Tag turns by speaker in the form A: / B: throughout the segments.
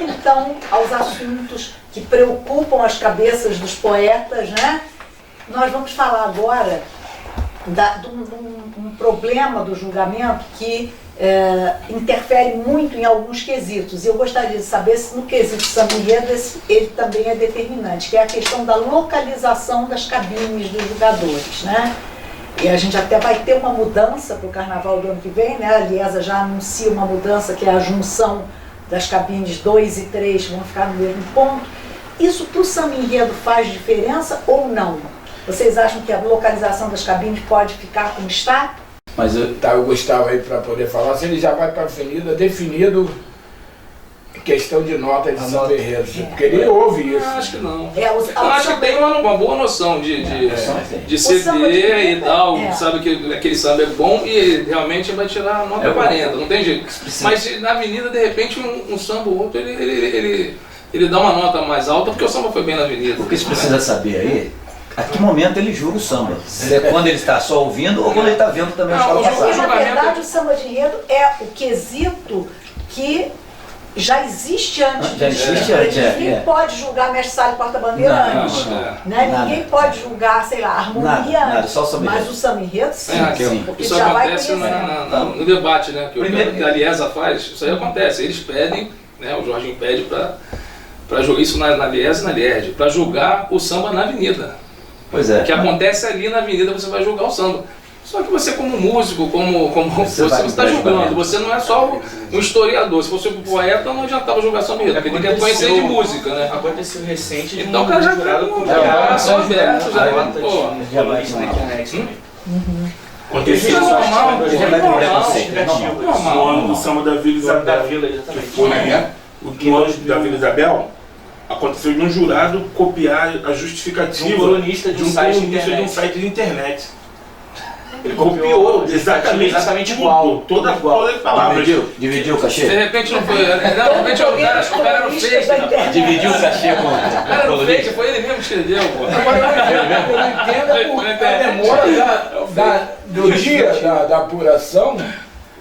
A: então aos assuntos que preocupam as cabeças dos poetas, né? Nós vamos falar agora de um problema do julgamento que interfere muito em alguns quesitos. E eu gostaria de saber se no quesito samba-enredo ele também é determinante, que é a questão da localização das cabines dos julgadores, né? E a gente até vai ter uma mudança para o carnaval do ano que vem, né? A Liesa já anuncia uma mudança, que é a junção das cabines 2 e 3, vão ficar no mesmo ponto. Isso para o samba-enredo faz diferença ou não? Vocês acham que a localização das cabines pode ficar como está?
B: Mas o Gustavo aí para poder falar, se ele já vai para a avenida definido questão de nota de samba enredo, porque ele ouve isso.
C: Acho que não.
A: Eu
C: acho que tem uma boa noção de CD e tal, sabe que aquele samba é bom e realmente vai tirar a nota 40, não tem jeito. Mas na avenida, de repente, um samba ou outro, ele dá uma nota mais alta porque o samba foi bem na avenida.
D: O que você precisa saber aí, a que momento ele julga o samba? Se é quando ele está só ouvindo ou quando ele está vendo também a escola
A: Porque,
D: passar?
A: na verdade, o samba de enredo é o quesito que já existe antes.
D: Já existe antes,
A: Ninguém pode julgar mestre sala e porta-bandeira antes. Né? Ninguém pode julgar, sei lá, harmonia antes.
D: Só o samba
A: mas o samba enredo, sim. Porque
C: isso
A: já
C: acontece
A: vai
C: no debate, né? Que a Liesa faz, isso aí acontece. Eles pedem, né? O Jorginho pede para julgar isso na Liesa e na Lierd, para julgar o samba na avenida.
D: Pois é.
C: O que acontece ali na avenida, você vai julgar o samba. Só que você como músico, como você está julgando, você não é só um historiador. Se fosse um poeta, não adiantava julgar samba enredo, porque tem que conhecer de música, né?
E: Aconteceu recente de
C: então o cara já
E: jurado
C: com coração aberto, já
E: Aconteceu
C: isso normal,
E: no ano do samba da Vila Isabel. No ano da Vila Isabel, aconteceu de um jurado copiar a justificativa
F: de um colunista de um
E: site de internet. Ele copiou exatamente igual. Toda a palavra.
D: Dividiu o cachê?
C: De repente não foi. De repente o cara era fake.
D: Dividiu o cachê com
C: o cara era fake, foi ele mesmo que escreveu, pô.
B: Agora eu não entendo a demora do dia da apuração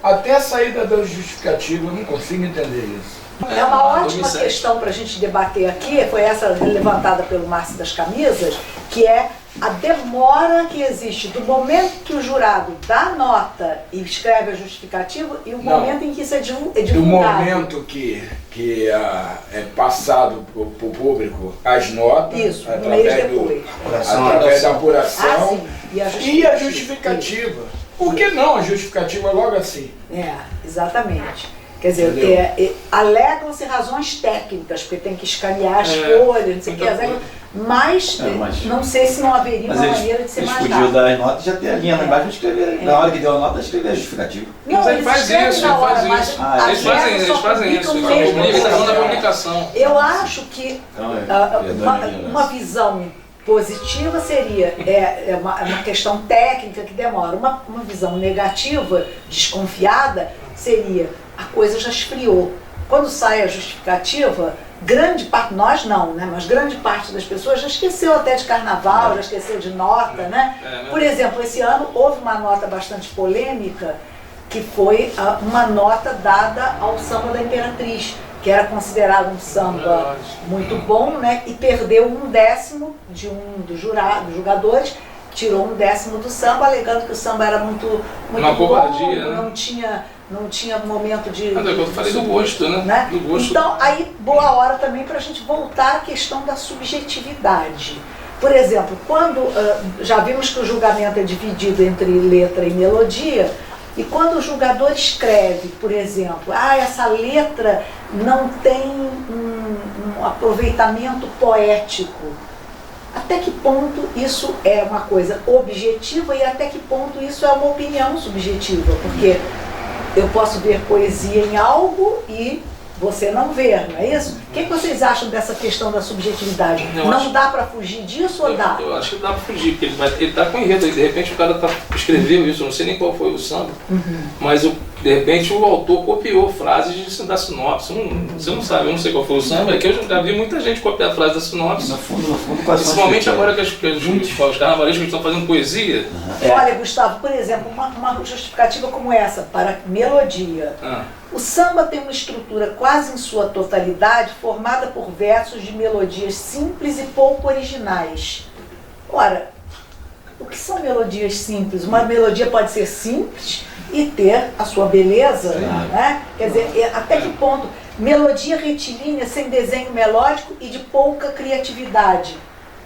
B: até a saída da justificativa. Eu não consigo entender isso.
A: É uma ótima questão para a gente debater aqui, foi essa levantada pelo Márcio das Camisas, que é a demora que existe do momento que o jurado dá nota e escreve a justificativa e o momento em que isso é divulgado.
B: Do momento que é passado para o público as notas,
A: isso,
B: através da apuração e a justificativa. Por que não a justificativa logo assim?
A: Exatamente. Quer dizer, alegam-se razões técnicas, porque tem que escanear as folhas, não sei o que, mas não sei se não haveria uma maneira de ser mais rápido.
D: Eles podiam dar as notas e já ter a linha lá embaixo e escrever, na hora que deu a nota, escrever a justificativa.
A: Não, eles fazem isso,
C: eles fazem isso, na publicação.
A: Eu acho que uma visão positiva seria uma questão técnica que demora. Uma visão negativa, desconfiada, seria a coisa já esfriou. Quando sai a justificativa, grande parte, nós não, né? Mas grande parte das pessoas já esqueceu até de carnaval, já esqueceu de nota, né? Por exemplo, esse ano houve uma nota bastante polêmica, que foi uma nota dada ao samba da Imperatriz, que era considerado um samba muito bom, né? E perdeu 1/10 de dos julgadores, tirou 1/10 do samba, alegando que o samba era muito
C: uma
A: longo,
C: covardia, né?
A: não tinha momento de...
C: Mas eu falei do gosto, né? Do gosto.
A: Então, aí, boa hora também para a gente voltar à questão da subjetividade. Por exemplo, quando já vimos que o julgamento é dividido entre letra e melodia, e quando o julgador escreve, por exemplo, essa letra não tem um aproveitamento poético, até que ponto isso é uma coisa objetiva e até que ponto isso é uma opinião subjetiva? Porque eu posso ver poesia em algo e você não ver, não é isso? O que vocês acham dessa questão da subjetividade? Não dá para fugir disso ou dá?
C: Eu acho que dá para fugir, porque ele está com enredo aí, de repente o cara escreveu isso, eu não sei nem qual foi o samba, mas De repente o autor copiou frases da sinopse. Você não sabe, eu não sei qual foi o samba, é que eu já vi muita gente copiar a frase da sinopse.
D: No fundo, quase
C: Principalmente agora que os carnavalistas estão fazendo poesia.
A: Olha, Gustavo, por exemplo, uma justificativa como essa, para melodia. O samba tem uma estrutura quase em sua totalidade formada por versos de melodias simples e pouco originais. Ora, o que são melodias simples? Uma melodia pode ser simples e ter a sua beleza, né? Quer dizer, até que ponto? Melodia retilínea sem desenho melódico e de pouca criatividade.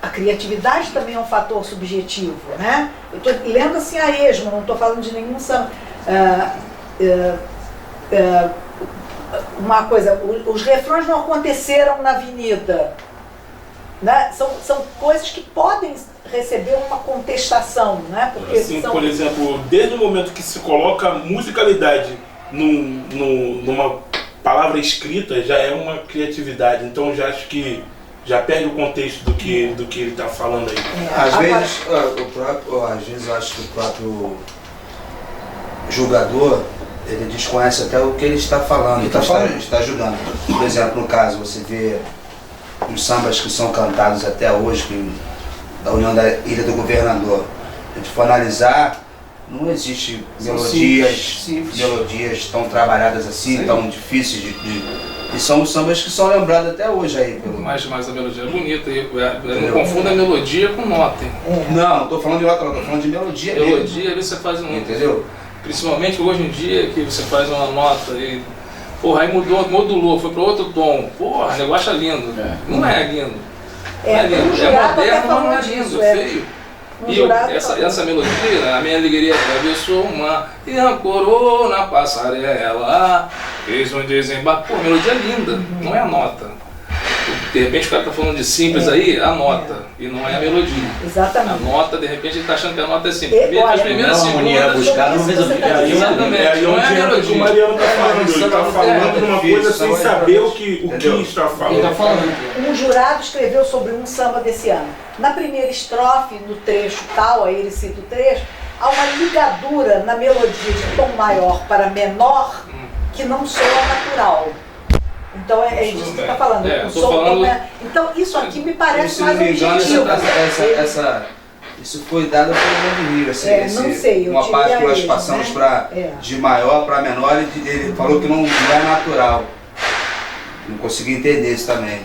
A: A criatividade também é um fator subjetivo, né? Eu estou lendo assim a esmo, não estou falando de nenhum samba. Uma coisa, os refrões não aconteceram na avenida, né? São coisas que podem receber uma contestação, né? Porque
E: assim, por exemplo, desde o momento que se coloca musicalidade numa palavra escrita, já é uma criatividade. Então já acho que já perde o contexto do que ele está falando aí.
F: Às vezes eu acho que o próprio julgador, ele desconhece até o que ele está falando, está julgando. Por exemplo, no caso, você vê os sambas que são cantados até hoje, da União da Ilha do Governador. Se a gente for analisar, não existe melodias tão trabalhadas assim, tão difíceis e são os sambas que são lembrados até hoje aí.
C: Mas a melodia é bonita, não confunda a melodia com nota.
F: Não estou falando de nota, estou falando de melodia.
C: Melodia, ali você faz um...
F: Entendeu?
C: Principalmente hoje em dia, que você faz uma nota e... Porra, aí modulou, foi para outro tom. Porra, o negócio é lindo. Não é lindo. Não é lindo. É moderno, mas não é lindo, feio. E essa melodia, a minha alegria atravessou uma e ancorou na passarela, fez um desembarque. Pô, a melodia é linda, não é a nota. De repente o cara tá falando de simples aí, a nota, e não é a melodia.
A: Exatamente.
C: A nota, de repente ele tá achando que a nota é simples. As primeiras
D: segundas, buscar não resolve.
C: Exatamente, não é a melodia.
E: O Mariano tá falando, ele tá falando uma coisa sem saber o que está falando.
A: Um jurado escreveu sobre um samba desse ano. Na primeira estrofe, no trecho tal, aí ele cita o trecho, há uma ligadura na melodia de tom maior para menor que não soa natural. Então é disso que você está falando. Então isso aqui me parece mais objetivo.
F: Isso foi dado pelo Rio.
A: Não sei,
F: uma parte que nós passamos de maior para menor e ele falou que não é natural. Não consegui entender isso também.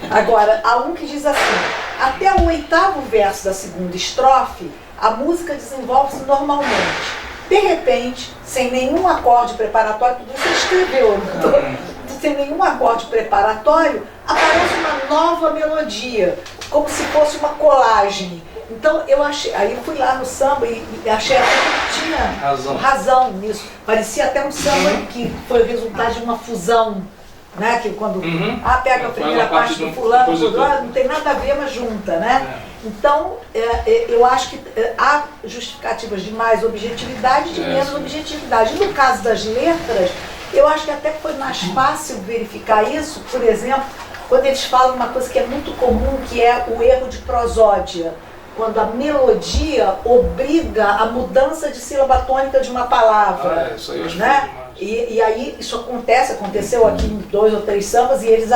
A: Agora, há um que diz assim: até o 8º verso da segunda estrofe, a música desenvolve-se normalmente. De repente, sem nenhum acorde preparatório, tudo isso ele escreveu, sem nenhum acorde preparatório, aparece uma nova melodia, como se fosse uma colagem. Então eu achei, aí eu fui lá no samba e achei até que tinha razão nisso. Parecia até um samba que foi o resultado de uma fusão, né? Que quando pega a primeira parte do fulano, não tem nada a ver, mas junta, né? Então eu acho que há justificativas de mais objetividade e de menos objetividade. No caso das letras, eu acho que até foi mais fácil verificar isso, por exemplo, quando eles falam uma coisa que é muito comum, que é o erro de prosódia. Quando a melodia obriga a mudança de sílaba tônica de uma palavra.
C: Isso aí eu acho
A: né? E aí isso aconteceu aqui em 2 ou 3 sambas e eles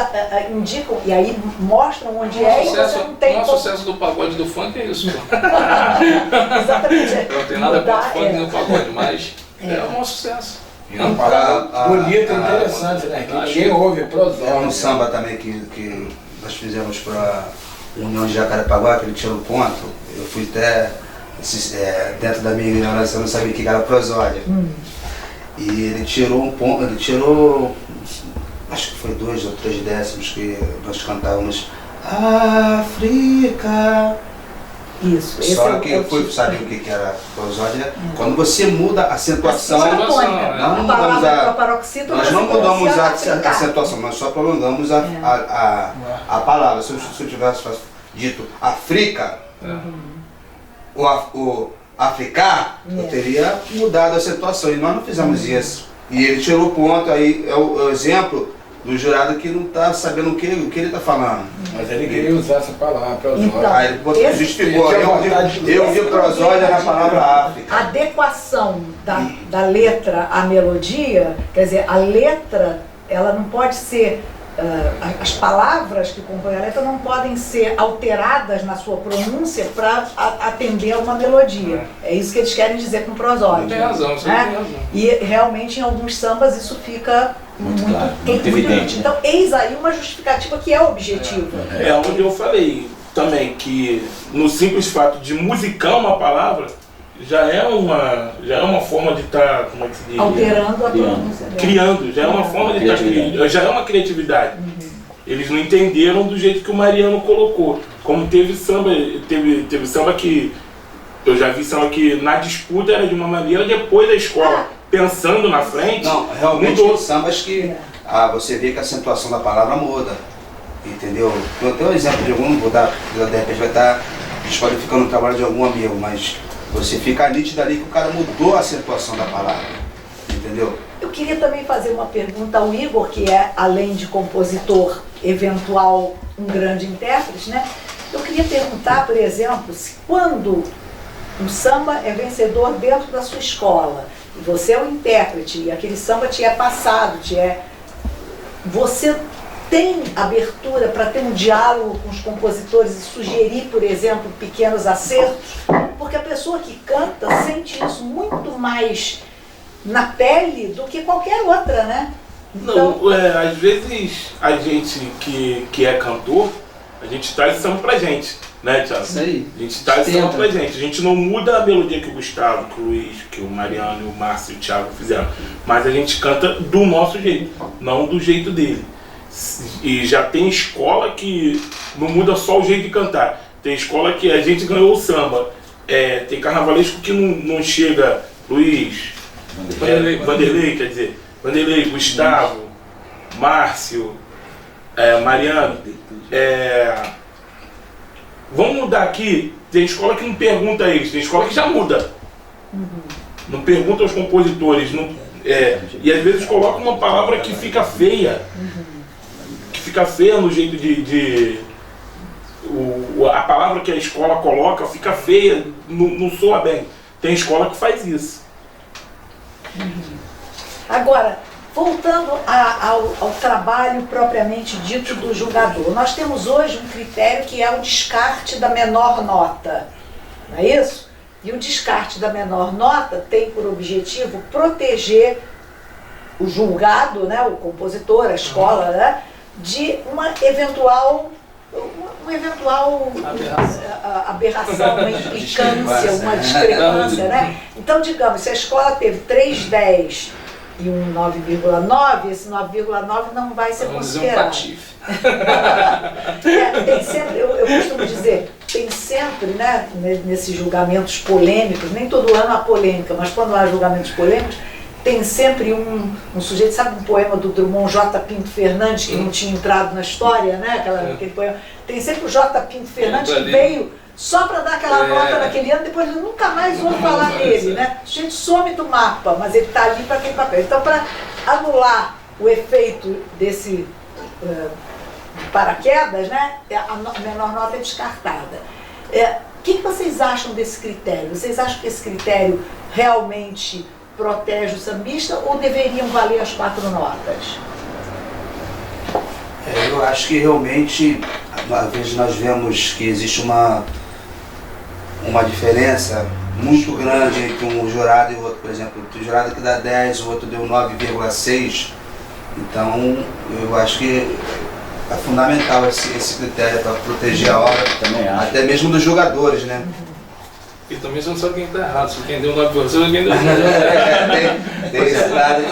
A: indicam, e aí mostram onde e você não tem...
C: O sucesso do pagode do funk é isso.
A: Exatamente.
C: Não tem nada contra o funk no pagode, mas é um sucesso.
B: Uma parada bonita e interessante, né? Quem ouve prosódia.
F: É um samba também que nós fizemos para União de Jacarepaguá, que ele tirou ponto. Eu fui até dentro da minha ignorância, eu não sabia o que era prosódia. E ele tirou um ponto, acho que foi 2 ou 3 décimos que nós cantávamos África.
A: Isso.
F: Só que eu fui saber o que era prosódia. Quando você muda a acentuação, nós não mudamos a acentuação, nós só prolongamos a palavra. Se eu tivesse dito África, o Africar, eu teria mudado a acentuação e nós não fizemos isso. E ele tirou o ponto, aí é o exemplo do jurado que não está sabendo o que ele está falando.
B: Mas ele queria usar essa palavra, prosódia.
A: Então,
F: Aí ele justificou. Eu vi prosódia na palavra África.
A: A adequação da letra à melodia, quer dizer, a letra, ela não pode ser, as palavras que compõem a letra não podem ser alteradas na sua pronúncia para atender a uma melodia. É isso que eles querem dizer com prosódia.
C: Tem razão, você
A: né?
C: tem razão.
A: E realmente em alguns sambas isso fica
D: Muito claro, muito evidente.
A: Então, eis aí uma justificativa que é objetiva.
E: É onde eu falei também que no simples fato de musicar uma palavra já é uma forma de estar, como é que se diz?
A: Alterando a pronúncia dela.
E: Criando, já é uma forma de estar criando, já é uma criatividade. Eles não entenderam do jeito que o Mariano colocou. Como teve samba que eu já vi samba que na disputa era de uma maneira, depois da escola, pensando na frente.
F: Não, realmente
E: mudou.
F: tem sambas que você vê que a acentuação da palavra muda. Entendeu? Eu tenho um exemplo de algum, vou dar, de repente vai estar desqualificando o trabalho de algum amigo, mas você fica nítido ali que o cara mudou a acentuação da palavra. Entendeu?
A: Eu queria também fazer uma pergunta ao Igor, que é, além de compositor eventual, um grande intérprete, né? Eu queria perguntar, por exemplo, se quando um samba é vencedor dentro da sua escola, e você é o intérprete, e aquele samba te é passado, você tem abertura para ter um diálogo com os compositores e sugerir, por exemplo, pequenos acertos? Porque a pessoa que canta sente isso muito mais na pele do que qualquer outra, né? Então,
E: Não, às vezes a gente que é cantor, a gente traz samba pra gente, né, Thiago?
F: Isso aí.
E: A gente traz samba pra gente. A gente não muda a melodia que o Gustavo, que o Luiz, que o Mariano, o Márcio e o Thiago fizeram. Mas a gente canta do nosso jeito, não do jeito dele. E já tem escola que não muda só o jeito de cantar. Tem escola que a gente ganhou o samba. Tem carnavalesco que não chega, Luiz, Vanderlei, quer dizer, Vanderlei, Gustavo, Márcio, Mariano. Vamos mudar aqui. Tem escola que não pergunta a eles, tem escola que já muda. Não pergunta aos compositores. E às vezes coloca uma palavra que fica feia. Que fica feia no jeito a palavra que a escola coloca fica feia, não soa bem. Tem escola que faz isso.
A: agora, voltando ao trabalho propriamente dito do julgador, nós temos hoje um critério que é o descarte da menor nota, não é isso? E o descarte da menor nota tem por objetivo proteger o julgado, né, o compositor, a escola, né, de uma eventual aberração, uma implicância, uma discrepância, né? Então, digamos, se a escola teve 3,10 e um 9,9, esse 9,9 não vai ser considerado. Tem sempre, eu costumo dizer, tem sempre, né, nesses julgamentos polêmicos, nem todo ano há polêmica, mas quando há julgamentos polêmicos, tem sempre um sujeito, sabe um poema do Drummond J. Pinto Fernandes, que não tinha entrado na história, né? Aquele poema. Tem sempre o J. Pinto Fernandes que veio só para dar aquela nota naquele ano, depois ele nunca mais ouve falar nele, né? A gente some do mapa, mas ele está ali para aquele papel. Então, para anular o efeito desse paraquedas, né? A menor nota é descartada. O que vocês acham desse critério? Vocês acham que esse critério realmente protege o sambista ou deveriam valer as 4 notas?
F: Eu acho que realmente, às vezes nós vemos que existe uma diferença muito grande entre um jurado e o outro. Por exemplo, o jurado que dá 10, o outro deu 9,6. Então, eu acho que é fundamental esse critério para proteger a obra, até mesmo dos jogadores, né?
C: E também você não sabe quem está errado, se quem deu 9 você sabe quem deu 10.
F: Tem esse lado.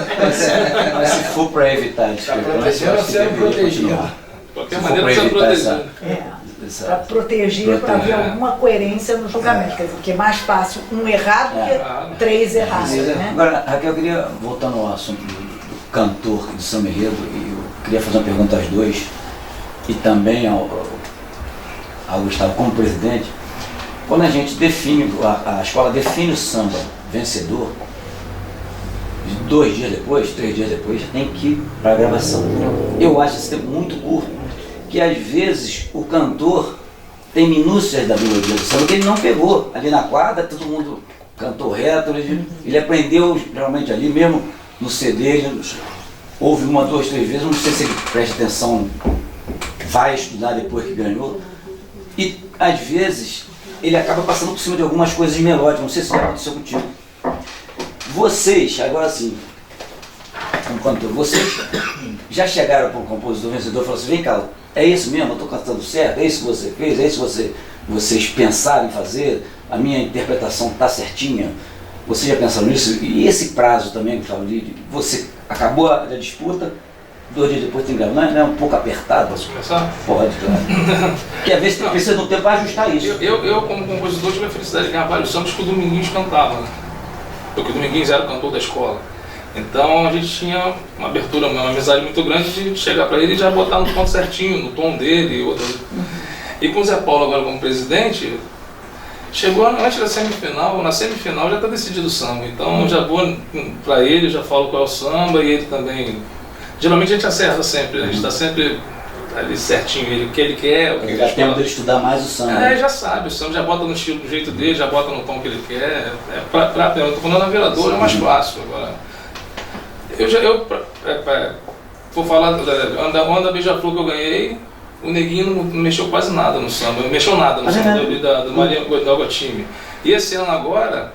D: Mas se for para evitar discrepância, eu acho que deveria continuar.
C: De qualquer maneira, precisa proteger.
A: Para proteger, para haver alguma coerência no julgamento. Quer dizer, porque é mais fácil um errado que 3 errados. Né?
D: Agora, Raquel, eu queria, voltando ao assunto do cantor e do samba enredo, e eu queria fazer uma pergunta aos dois, e também ao Gustavo como presidente. Quando a gente define, a escola define o samba vencedor, 2 dias depois, 3 dias depois, já tem que ir para a gravação. Eu acho esse tempo muito curto, que às vezes o cantor tem minúcias da melodia do samba que ele não pegou. Ali na quadra, todo mundo cantou reto, ele aprendeu realmente ali, mesmo no CD, ele ouve 1, 2, 3 vezes, não sei se ele presta atenção, vai estudar depois que ganhou. E às vezes ele acaba passando por cima de algumas coisas melódicas, não sei se já aconteceu contigo. Vocês, agora sim, como cantor, vocês já chegaram para um compositor vencedor e falaram assim, vem cá, é isso mesmo, eu estou cantando certo, é isso que você fez, é isso que vocês pensaram em fazer, a minha interpretação está certinha, vocês já pensaram nisso? E esse prazo também, que eu falo ali, você acabou a disputa, 2 dias depois tem que gravar, não é um pouco apertado?
C: Posso começar?
D: Pode, claro. Porque às vezes precisa de um tempo para ajustar isso.
C: Eu, como compositor, tive a felicidade de ganhar vários sambas que o Dominguinhos cantava, né? Porque o Dominguinhos era o cantor da escola. Então a gente tinha uma abertura, uma amizade muito grande de chegar para ele e já botar no ponto certinho, no tom dele. E com o Zé Paulo agora como presidente, chegou antes da semifinal, na semifinal já está decidido o samba. Então eu já vou para ele, já falo qual é o samba e ele também. Geralmente a gente acerta sempre, a gente está sempre ali certinho, ele, o que ele quer.
D: Ele dá tempo dele estudar mais o samba.
C: Já sabe, o samba já bota no estilo do jeito dele, já bota no tom que ele quer. Eu estou falando na veladora, é mais fácil agora. Vou falar, onda Beija-Flor que eu ganhei, o Neguinho não mexeu quase nada no samba, não mexeu nada no samba do Maria da Time. E esse ano agora,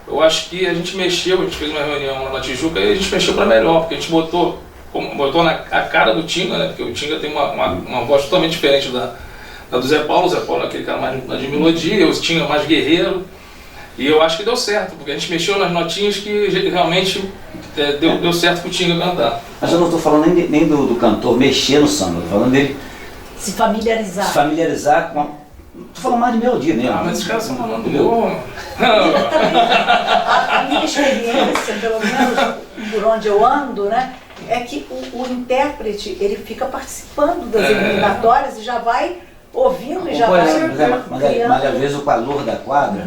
C: eu acho que a gente mexeu, a gente fez uma reunião lá na Tijuca e a gente mexeu para melhor, porque a gente botou a cara do Tinga, né? Porque o Tinga tem uma voz totalmente diferente da do Zé Paulo. O Zé Paulo é aquele cara mais de melodia, o Tinga mais guerreiro. E eu acho que deu certo, porque a gente mexeu nas notinhas que realmente deu certo pro Tinga cantar.
D: Mas eu não estou falando nem do cantor mexer no samba, estou falando dele
A: se familiarizar.
D: Se familiarizar com. Estou falando mais de melodia mesmo.
C: Mas os caras estão falando
A: A minha experiência, pelo menos por onde eu ando, né, é que o intérprete ele fica participando das eliminatórias e já vai ouvindo e já vai criando.
D: Mas às vezes o calor da quadra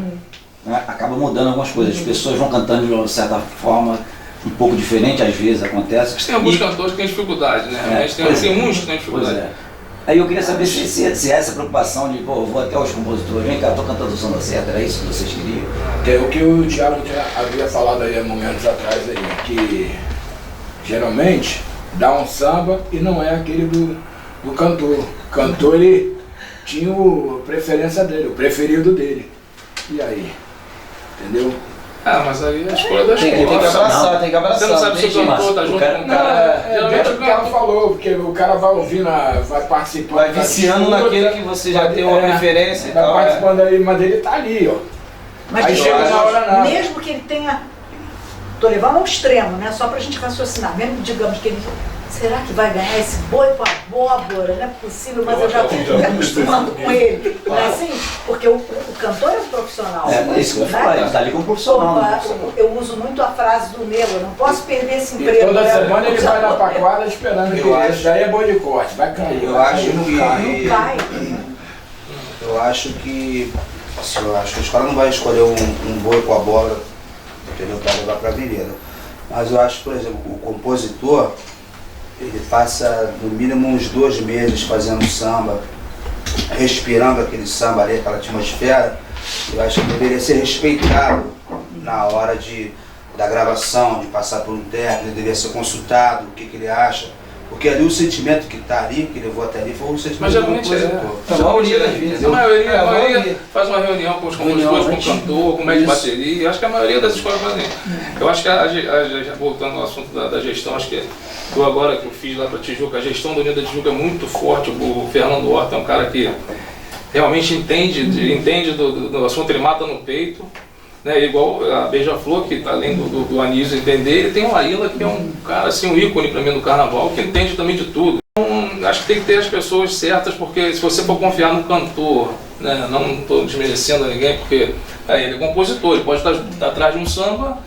D: né, acaba mudando algumas coisas. As pessoas vão cantando de uma certa forma um pouco diferente, às vezes acontece.
C: Mas tem alguns cantores que têm dificuldade, né? Tem uns que têm dificuldade.
D: Aí eu queria saber se essa preocupação de, pô, vou até os compositores, vem cá, estou cantando o samba certo, era isso que vocês queriam?
B: É o que o Thiago havia falado aí há momentos atrás aí, que geralmente dá um samba e não é aquele do cantor. O cantor ele tinha a preferência dele, o preferido dele. E aí? Entendeu?
C: Mas aí é a escolha da escola.
G: Tem que abraçar, tem que abraçar.
C: Você não sabe se o cantor tá junto com o cara.
B: Geralmente o cara falou, porque o cara vai ouvindo, vai participando.
G: Vai viciando naquele que você já tem uma preferência e
B: vai
G: tal.
B: participando aí, mas ele tá ali, ó.
A: Mas
B: aí chega na hora nada.
A: Mesmo que ele tenha. Tô levando ao extremo, né? Só pra gente raciocinar. Mesmo digamos que ele. Será que vai ganhar esse boi com abóbora? Não é possível, mas eu já estou me acostumando com ele. Não é assim? Porque o cantor é um profissional.
D: É isso que eu ia falar, ele está ali como profissional.
A: Eu uso muito a frase do Nelo, eu não posso perder esse
B: E
A: emprego.
B: toda semana ele vai na paquada esperando que esse daí é boi de corte, vai cair.
F: Eu acho que
A: Não cai.
F: Eu acho que a escola não vai escolher um boi com a bola, entendeu, para levar para a avenida. Mas eu acho, por exemplo, o compositor, ele passa no mínimo uns 2 meses fazendo samba, respirando aquele samba ali, aquela atmosfera. Eu acho que deveria ser respeitado na hora da gravação, de passar por um intérprete, deveria ser consultado, o que ele acha. Porque ali o sentimento que está ali, que levou até ali, foi o sentimento do compositor.
G: A maioria das vezes.
C: A maioria faz uma reunião com os compositores, com o cantor, com o mestre de bateria. Acho que a maioria das escolas fazem. Eu acho que, voltando ao assunto da gestão, acho que eu agora que eu fiz lá para Tijuca, a gestão da Unida de Tijuca é muito forte. O Fernando Horta é um cara que realmente entende do assunto, ele mata no peito. Né, igual a Beija-Flor, que além do Anísio entender, ele tem o Laíla, que é um cara, assim, um ícone para mim do carnaval, que entende também de tudo. Então, acho que tem que ter as pessoas certas, porque se você for confiar no cantor, né, não estou desmerecendo a ninguém, porque ele é compositor, ele pode estar atrás de um samba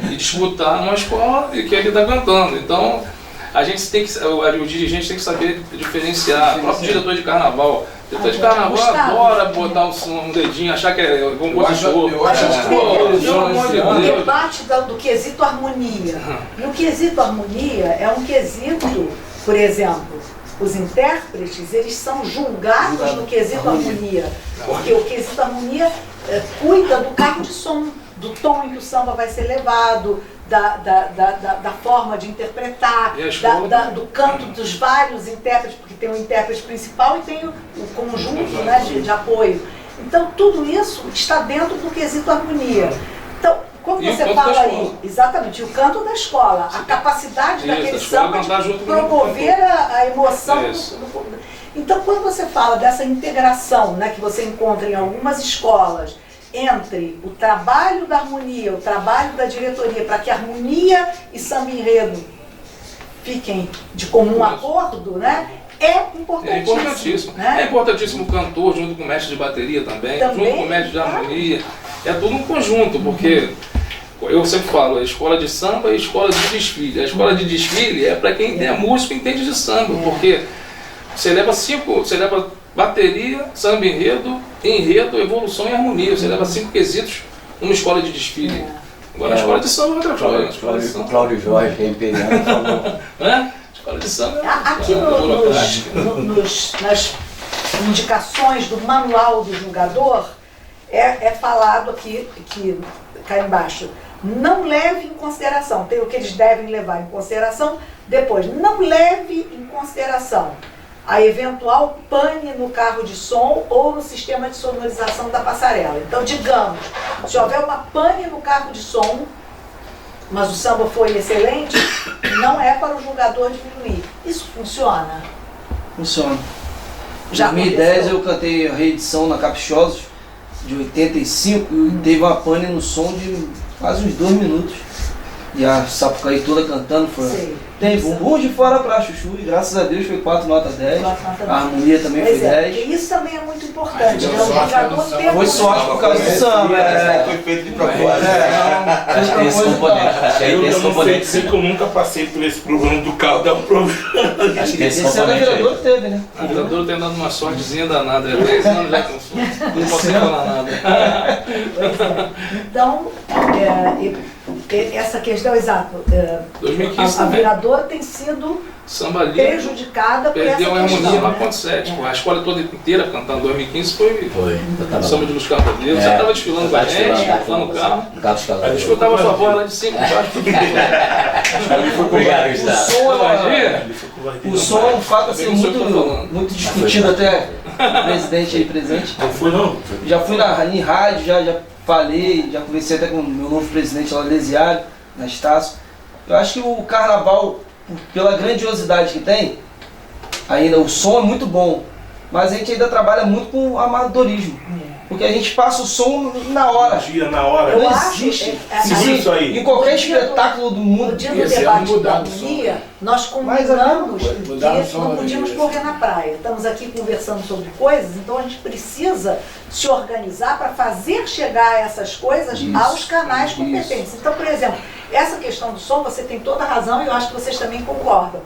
C: e disputar numa escola e que ele está cantando. Então, A gente tem que, o dirigente tem que saber diferenciar. O próprio diretor de carnaval. O diretor de carnaval
A: Gustavo,
C: adora botar um dedinho, achar que é um compositor.
B: eu
A: A
B: acho
A: gente
C: Pô,
A: tem
C: pelo amor de
A: o
C: Deus.
A: debate do quesito harmonia. E o quesito harmonia é um quesito, por exemplo, os intérpretes, eles são julgados no quesito harmonia. Porque o quesito harmonia cuida do carro de som, do tom em que o samba vai ser levado, da forma de interpretar,
C: E a escola
A: do canto dos vários intérpretes, porque tem o intérprete principal e tem o conjunto, né, de apoio. Então, tudo isso está dentro do quesito harmonia. Então, como
C: E o
A: você
C: canto
A: fala
C: da
A: aí,
C: escola.
A: exatamente, o canto da escola, a capacidade
C: Isso,
A: daquele
C: a escola
A: samba
C: cantar
A: de
C: junto com o
A: promover a emoção.
C: Isso.
A: Então, quando você fala dessa integração, né, que você encontra em algumas escolas, entre o trabalho da harmonia, o trabalho da diretoria, para que harmonia e samba enredo fiquem de comum acordo, né? É importantíssimo.
C: É importantíssimo.
A: Né?
C: É importantíssimo o cantor junto com o mestre de bateria também,
A: Também,
C: junto com o mestre de harmonia. É tudo um conjunto, porque eu sempre falo, a escola de samba e a escola de desfile. A escola de desfile é para quem é músico e entende de samba, porque você leva bateria, samba enredo, evolução e harmonia. Você leva 5 quesitos numa escola de desfile. Agora a escola de samba é outra coisa. A escola de
D: O
C: samba.
D: Cláudio Jorge, que é imperiano, falou.
C: Né? Escola de samba é
A: Aqui nas indicações do manual do julgador, é falado aqui, cá embaixo, não leve em consideração, tem o que eles devem levar em consideração, depois, não leve em consideração a eventual pane no carro de som ou no sistema de sonorização da passarela. Então, digamos, se houver uma pane no carro de som, mas o samba foi excelente, não é para o julgador diminuir. Isso funciona?
G: Funciona. Em
A: Já
G: 2010
A: aconteceu?
G: eu cantei a reedição na Caprichosos, de 85, e teve uma pane no som de quase uns 2 minutos. E a Sapucaí toda cantando, foi.
A: Sei.
G: Tem bumbum de fora pra chuchu, e graças a Deus foi 4 notas 10.
A: 4 notas 10.
G: A harmonia também foi
A: Pois é,
G: 10.
A: porque isso também é muito importante,
B: Mas
A: né?
B: deu
A: O
B: sorte
A: julgador
B: no samba.
A: tem
G: Foi sorte por causa do samba.
F: Foi feito de propósito.
D: Acho que tem esse componente. Acho que aí tem
E: Eu
D: esse
E: não sei
D: componente.
E: dizer que eu nunca passei por esse problema do carro dar um problema.
D: Acho que tem esse
G: Esse ano a
D: componente aí.
G: vereadora teve, né?
C: A vereadora tem dado uma sortezinha danada, é 10 anos já que eu sou. Não posso falar nada.
A: Pois é. Então, essa questão, exato,
C: 2015
A: a
C: também.
A: vereadora tem sido
C: Samba livre,
A: prejudicada por essa
C: perdeu a harmonia
A: questão,
C: na ponte 7. A escola toda inteira cantando em 2015 foi
D: Foi. Eu tava
C: o samba de Luz Carboneiro. Você estava desfilando com a gente, lá no carro.
D: Carlos
C: A gente
D: Calado.
C: escutava sua voz lá de cima, embaixo.
D: Obrigado,
G: O
D: Gustavo.
G: som é
C: Imagina?
G: O som é um fato assim,
C: Eu não sei o que eu tô falando.
G: muito discutido até o presidente aí presente.
E: Não foi não?
G: Já fui em rádio, já falei, já conversei até com o meu novo presidente lá, Lesiário, na Estácio. Eu acho que o carnaval, pela grandiosidade que tem, ainda o som é muito bom, mas a gente ainda trabalha muito com amadorismo. Porque a gente passa o som na hora.
E: Dia na hora.
A: Eu
G: Não
A: acho,
G: existe.
E: Segura isso aí.
G: Em qualquer
A: No dia do-
G: espetáculo do
A: No
G: mundo.
A: dia do
B: Esse ano
A: debate da
B: mudaram o som,
A: harmonia,
B: né?
A: nós
G: Mais ou
A: combinamos
B: menos.
A: que
B: Mudaram o som
A: não
B: da
A: podíamos
B: harmonia.
A: correr na praia. Estamos aqui conversando sobre coisas, então a gente precisa se organizar para fazer chegar essas coisas aos canais competentes. Então, por exemplo, essa questão do som, você tem toda a razão e eu acho que vocês também concordam.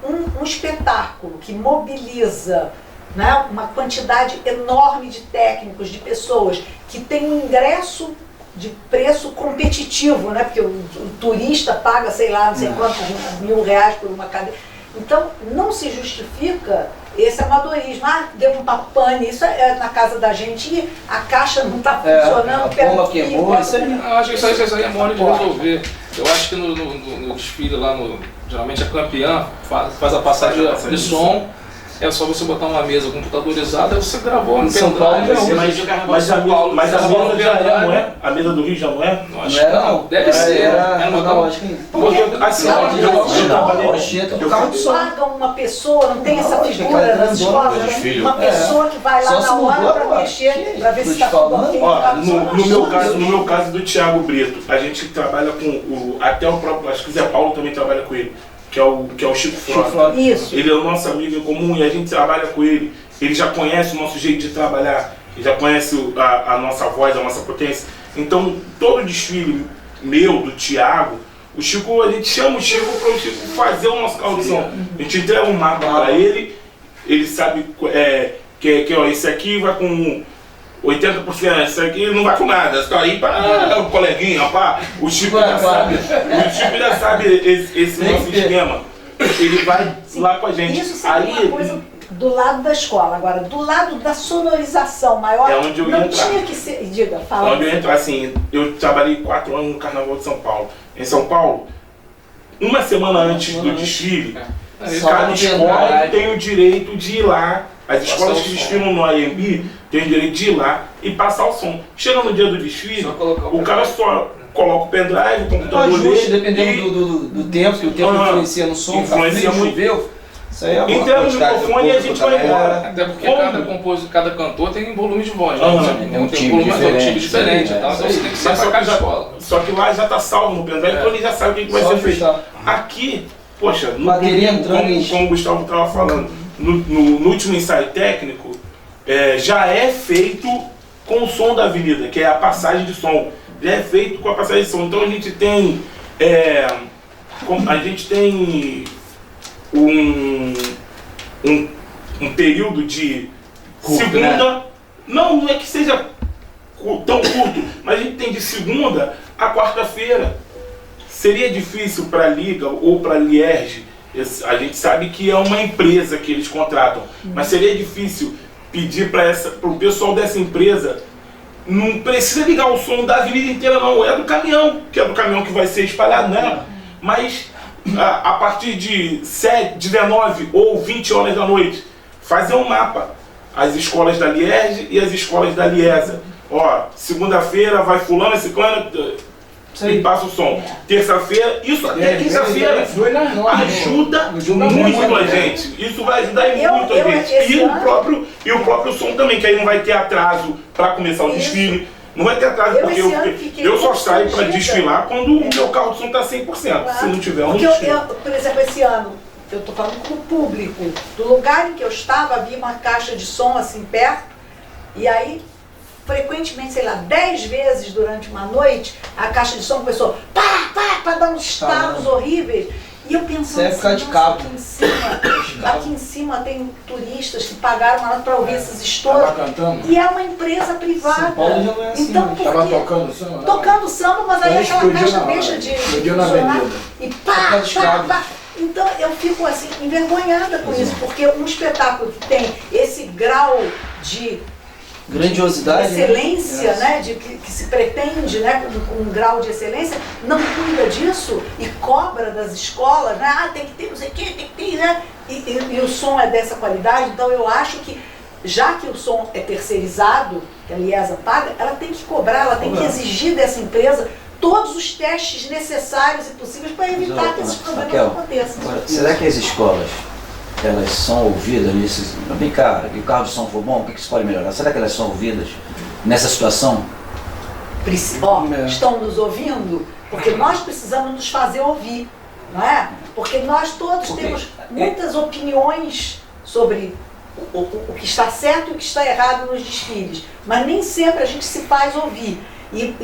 A: Um espetáculo que mobiliza, né, uma quantidade enorme de técnicos, de pessoas que tem um ingresso de preço competitivo, né? Porque o turista paga, sei lá, não sei quantos R$1.000 por uma cadeira. Então, não se justifica esse amadorismo. Ah, deu um papane, isso é na casa da gente e a caixa não está funcionando.
G: a
A: pega
G: bomba
A: um fio,
G: queimou,
A: bota
G: isso aí.
A: um-
C: Eu acho que isso aí é mole de resolver. Eu acho que no desfile lá, geralmente a campeã faz a passagem de som. É só você botar uma mesa computadorizada, você gravou no
G: Em São Paulo
C: pendrive,
G: não,
C: você
E: Mas,
C: joga no
E: mas a,
C: São Paulo,
E: mas a
C: você
E: mesa já
C: pendrive.
E: é, não é? A mesa do Rio já não é?
C: Não, acho
G: Não
C: que
G: era
C: não.
G: não.
C: Deve ser.
G: Era
C: uma
G: analógica.
E: Porque assim, eu trabalhei.
G: Rocheta, o carro de som.
A: Pagam uma pessoa, não tem essa
G: Não,
A: figura
G: cara,
A: nas
G: grandona,
A: escolas, né?
D: desfile.
A: Uma pessoa que vai lá
G: Só se
A: na
G: mudou
A: hora para
G: agora.
A: mexer, para ver se está
G: Tô te
A: tudo ok.
E: Ó,
A: tá funcionando.
E: no meu caso do Thiago Brito, a gente trabalha com até o próprio, acho que o Zé Paulo também trabalha com ele, que é o Chico Frota.
A: Isso.
E: Ele é o nosso amigo em comum e a gente trabalha com ele. Ele já conhece o nosso jeito de trabalhar, ele já conhece a nossa voz, a nossa potência. Então, todo desfile meu, do Thiago, O Chico, a gente chama o Chico para o Chico fazer o nosso carro de som. A gente entrega um mapa para ele sabe que ó, esse aqui vai com 80%, esse aqui não vai com nada, só aí para o coleguinha, pá. O Chico já sabe, esse nosso esquema. Ele vai lá com a gente.
A: Isso seria uma coisa do lado da escola. Agora, do lado da sonorização maior,
E: é onde eu ia
A: não
E: entrar.
A: tinha que ser... Diga, fala.
E: É onde eu ia entrar, assim, eu trabalhei 4 anos no Carnaval de São Paulo. Em São Paulo, uma semana antes do desfile, cada escola tem o direito de ir lá. As escolas que desfilam no IMB têm o direito de ir lá e passar o som. Chega no dia do desfile, o cara só coloca o pendrive, o computador
G: ajuste,
E: dele.
G: dependendo do tempo, que o tempo influencia no som,
E: influencia muito.
G: Choveu. Isso aí é
E: Entra no microfone e a gente vai embora.
C: Até porque cada cantor tem um volume de voz, né?
D: Tem um
C: Tem
D: timbre
C: um volume timbre
D: diferente,
C: diferente. Então você tem que ser
E: Só
C: pra
E: que
C: cada
E: já-
C: escola.
E: Só que lá já tá salvo no pendrive, então ele já sabe o que vai
G: Só
E: ser feito.
G: ajustar.
E: Aqui, poxa, no
G: Bateria
E: público,
G: entrando
E: como o Gustavo estava falando, no último ensaio técnico, já é feito com o som da avenida, que é a passagem de som. Já é feito com a passagem de som. Então a gente tem um período de
D: Curto,
E: segunda. Não é que seja tão curto, mas a gente tem de segunda a quarta-feira. Seria difícil para a Liga ou para a Lierge, a gente sabe que é uma empresa que eles contratam, mas seria difícil pedir para o pessoal dessa empresa, não precisa ligar o som da avenida inteira não, é do caminhão, que é do caminhão que vai ser espalhado nela, mas a partir de 19 ou 20 horas da noite, fazer um mapa, as escolas da Lierge e as escolas da Liesa. Ó, segunda-feira vai fulano, ciclano, e passa o som. Terça-feira, isso até quinta-feira ajuda muito a gente. Isso vai ajudar muito a gente. E o próprio som também, que aí não vai ter atraso para começar o desfile. Não vai ter atraso, porque eu só saio para desfilar quando o meu carro de som está 100%.
A: Claro.
E: Se não tiver, eu não
A: Porque
E: desfilo.
A: por exemplo, esse ano, eu estou falando com o público, do lugar em que eu estava, havia uma caixa de som assim perto, e aí, frequentemente, sei lá, 10 vezes durante uma noite, a caixa de som começou pá, dar uns estalos horríveis. E eu pensando assim,
G: de cabo.
A: aqui em cima tem turistas que pagaram lá para ouvir esses estouros. E é uma empresa privada.
G: São Paulo já não é assim,
A: então,
G: né?
A: porque
B: Tava tocando samba?
A: tocando samba, mas aí
B: Então,
A: aquela
B: explodiu
A: caixa
B: na hora.
A: deixa de
B: Explodiu na
A: funcionar
B: avenida.
A: e
G: Tocar de cabos.
A: pá. Então eu fico assim envergonhada com isso, porque um espetáculo que tem esse grau de
G: Grandiosidade.
A: excelência,
G: né?
A: né, que se pretende, né, com um grau de excelência, não cuida disso e cobra das escolas, né, tem que ter, não sei o que, tem que ter, né, e o som é dessa qualidade. Então eu acho que, já que o som é terceirizado, que a Liesa paga, ela tem que cobrar, ela tem que exigir dessa empresa todos os testes necessários e possíveis para evitar que esses problemas
D: Raquel,
A: aconteçam.
D: agora, será que as escolas, elas são ouvidas nesses... Vem cá, e o carro de som for bom, o que se pode melhorar? Será que elas são ouvidas nessa situação?
A: Estão nos ouvindo? Porque nós precisamos nos fazer ouvir, não é? Porque nós todos temos muitas opiniões sobre o que está certo e o que está errado nos desfiles, mas nem sempre a gente se faz ouvir. E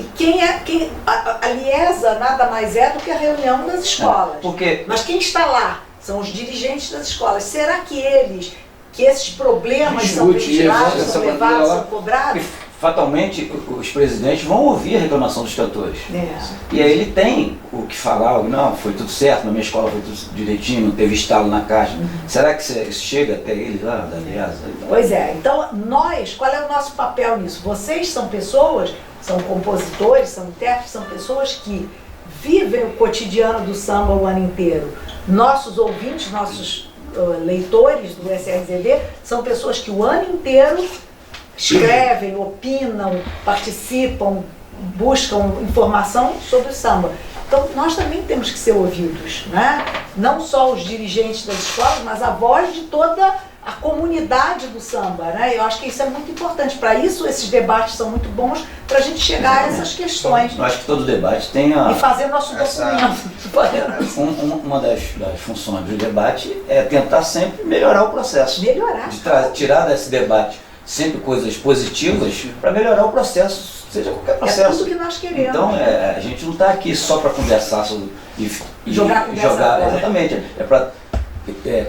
A: a Liesa nada mais é do que a reunião das escolas. Mas quem está lá são os dirigentes das escolas. Será que esses problemas são ventilados, são levados, são cobrados?
D: Fatalmente, os presidentes vão ouvir a reclamação dos cantores. E aí ele tem o que falar, não, foi tudo certo, na minha escola foi tudo direitinho, não teve estalo na caixa. Será que isso chega até ele lá, da Liesa?
A: Pois é, então qual é o nosso papel nisso? Vocês são pessoas, são compositores, são intérpretes, são pessoas que vivem o cotidiano do samba o ano inteiro. Nossos ouvintes, nossos leitores do SRZB são pessoas que o ano inteiro escrevem, opinam, participam, buscam informação sobre o samba. Então nós também temos que ser ouvidos, né? Não só os dirigentes das escolas, mas a voz de toda a comunidade do samba, né? Eu acho que isso é muito importante. Para isso, esses debates são muito bons para a gente chegar a essas questões.
D: Eu acho que todo debate tem
A: E fazer nosso documento.
D: Uma das funções do debate é tentar sempre melhorar o processo.
A: Melhorar.
D: Tirar desse debate sempre coisas positivas para melhorar o processo seja qualquer
A: É
D: processo.
A: tudo que nós queremos.
D: Então, a gente não está aqui só para conversar sobre, e
A: Jogar a conversa fora.
D: exatamente, é para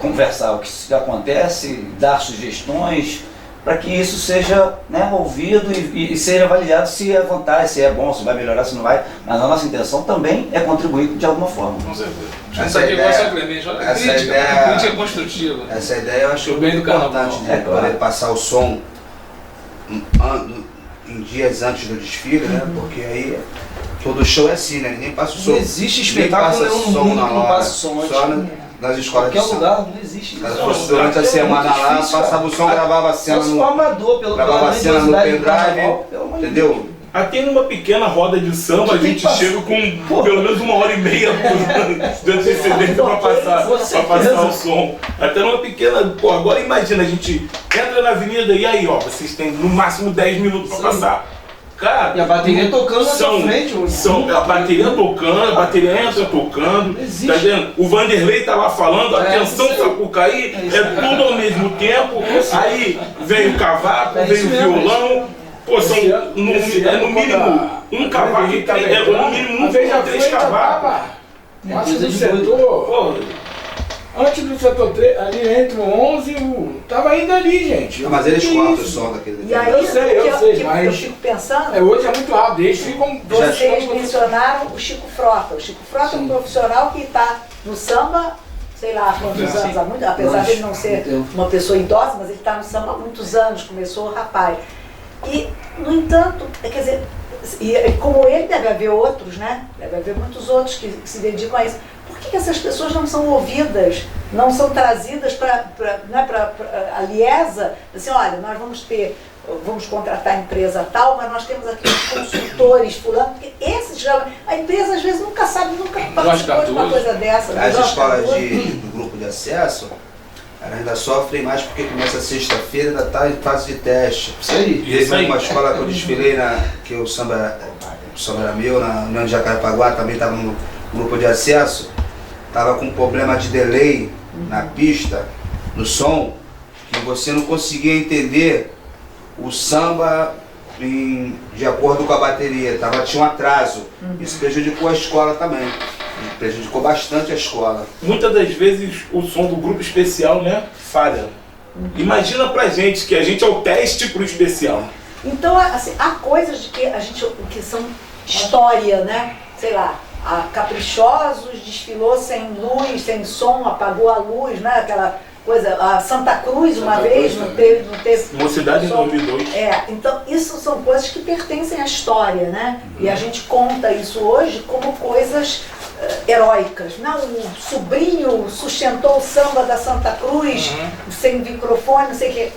D: conversar o que acontece, dar sugestões, para que isso seja, né, ouvido e seja avaliado se é vantagem, se é bom, se vai melhorar, se não vai. Mas a nossa intenção também é contribuir de alguma forma.
C: Com certeza. Essa aqui igual São Clemente, olha, crítica construtiva.
F: Essa ideia eu acho
C: O bem do
F: muito importante,
C: carnaval.
F: né? Poder passar o som em dias antes do desfile, né? Porque aí todo show é assim, né? Ninguém passa o som.
G: Não existe
F: ninguém
G: espetáculo
F: passa
G: nenhum no
F: som
G: mundo
F: na
G: que não
F: hora,
G: passe som antes.
F: só nas escolas de
G: Qualquer
F: samba.
G: lugar, não existe isso.
F: Durante a semana
G: muito
F: lá,
G: difícil,
F: passava o som,
G: cara.
F: gravava a
G: Só
F: cena
G: se for
F: no,
G: amador,
F: gravava a cena no
G: grandiosidade do carnaval,
F: pendrive,
G: pelo amor de
F: entendeu?
E: Até numa pequena roda de samba a
G: Que
E: gente
G: passa-
E: chega com
G: Pô.
E: pelo menos 1h30 de antecedência para passar o som. Até numa pequena. Pô, agora imagina, a gente entra na avenida e aí, ó, vocês têm no máximo 10 minutos para passar. Cara,
G: E a bateria tocando na sua frente,
E: a bateria tocando, a bateria entra tocando,
G: Existe.
E: tá vendo? O Vanderlei tá lá falando, atenção
G: isso aí.
E: Sapucaí,
G: É isso
E: é tudo ao mesmo tempo, aí vem o cavaco,
G: É
E: vem
G: isso
E: o
G: mesmo,
E: violão, pô, são
B: Esse ano,
E: no mínimo um cavaco e três, no mínimo um
B: veja
E: ou três cavacos.
B: Antes do
G: Coisa de
B: setor,
E: Pô,
B: antes do setor 3, ali entre o 11 e o... Tava ainda ali, gente.
F: Mas eles
B: Que
F: cortam o
B: isso?
F: som daquele.
A: E aí,
B: Eu sei, eu sei,
A: eu
B: mas-
A: fico pensando,
B: Hoje é muito rápido, eles ficam...
A: vocês mencionaram o Chico Frota. O Chico Frota é um profissional que está no samba, sei lá há quantos anos, há muito, apesar
G: Mas,
A: de ele não ser
G: entendo.
A: uma pessoa idosa, mas ele está no samba há muitos anos, começou o rapaz. E, no entanto, quer dizer, e como ele, deve haver outros, né? Deve haver muitos outros que se dedicam a isso. Por que essas pessoas não são ouvidas, não são trazidas para a Liesa? Assim, olha, nós vamos contratar a empresa tal, mas nós temos aqui os consultores fulano, porque esses já, a empresa às vezes nunca sabe, nunca participou de uma coisa dessa.
F: As
A: Jorge
F: escolas
A: Cardoso.
F: do grupo de acesso, elas ainda sofrem mais porque começa sexta-feira, ainda está em fase de teste.
G: Isso aí.
F: Teve uma escola que eu desfilei, que o samba era meu, na União de Jacarepaguá, também estava no grupo de acesso, estava com um problema de delay na pista, no som, que você não conseguia entender o samba de acordo com a bateria, tinha um atraso. Isso prejudicou a escola também, prejudicou bastante a escola.
E: muitas das vezes o som do grupo especial, né, falha. Imagina pra gente que a gente é o teste pro especial.
A: Então, assim, há coisas de que a gente, que são história, né? Sei lá, a Caprichosos desfilou sem luz, sem som, apagou a luz, né? Aquela coisa, a Santa Cruz uma
B: Santa
A: vez,
B: Cruz
A: não teve
E: Mocidade em
A: som.
E: 2002.
A: Então isso são coisas que pertencem à história, né? E a gente conta isso hoje como coisas heróicas. Não, o sobrinho sustentou o samba da Santa Cruz, sem microfone, não sei o quê.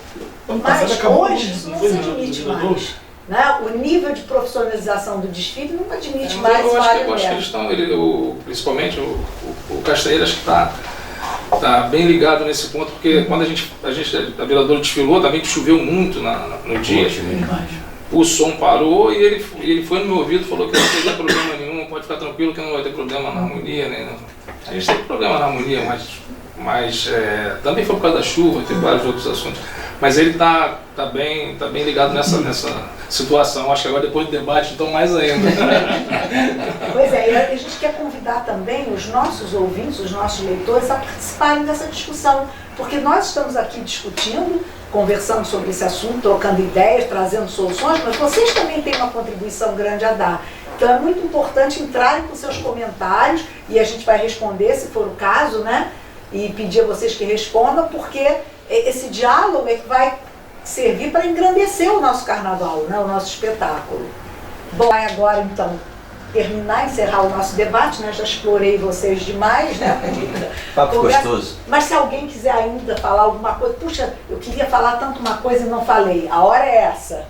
E: Ano passado
A: Mas
E: acabou
A: hoje
E: isso,
A: isso
E: não
A: não
E: foi
A: se
E: não,
A: admite
E: 2012.
A: mais. Né? O nível de profissionalização do desfile não admite
C: Eu
A: mais
C: acho
A: falha
C: que
A: dessa.
C: eles estão, principalmente o Castanheira, acho que está bem ligado nesse ponto, porque quando a Viradouro desfilou, também que choveu muito no dia, o som parou e ele foi no meu ouvido e falou que não teria problema nenhum, pode ficar tranquilo que não vai ter problema na harmonia, né? A gente teve problema na harmonia, mas também foi por causa da chuva, tem vários outros assuntos. Mas ele tá bem ligado nessa situação. Acho que agora depois do debate, então mais ainda.
A: Pois é, e a gente quer convidar também os nossos ouvintes, os nossos leitores a participarem dessa discussão, porque nós estamos aqui discutindo, conversando sobre esse assunto, trocando ideias, trazendo soluções, mas vocês também têm uma contribuição grande a dar. Então é muito importante entrarem com seus comentários e a gente vai responder, se for o caso, né? E pedir a vocês que respondam, porque esse diálogo é que vai servir para engrandecer o nosso carnaval, né? O nosso espetáculo. Bom, vai agora então encerrar o nosso debate, né? Já explorei vocês demais, né?
D: Papo gostoso.
A: Mas se alguém quiser ainda falar alguma coisa, puxa, eu queria falar tanto uma coisa e não falei, a hora é essa.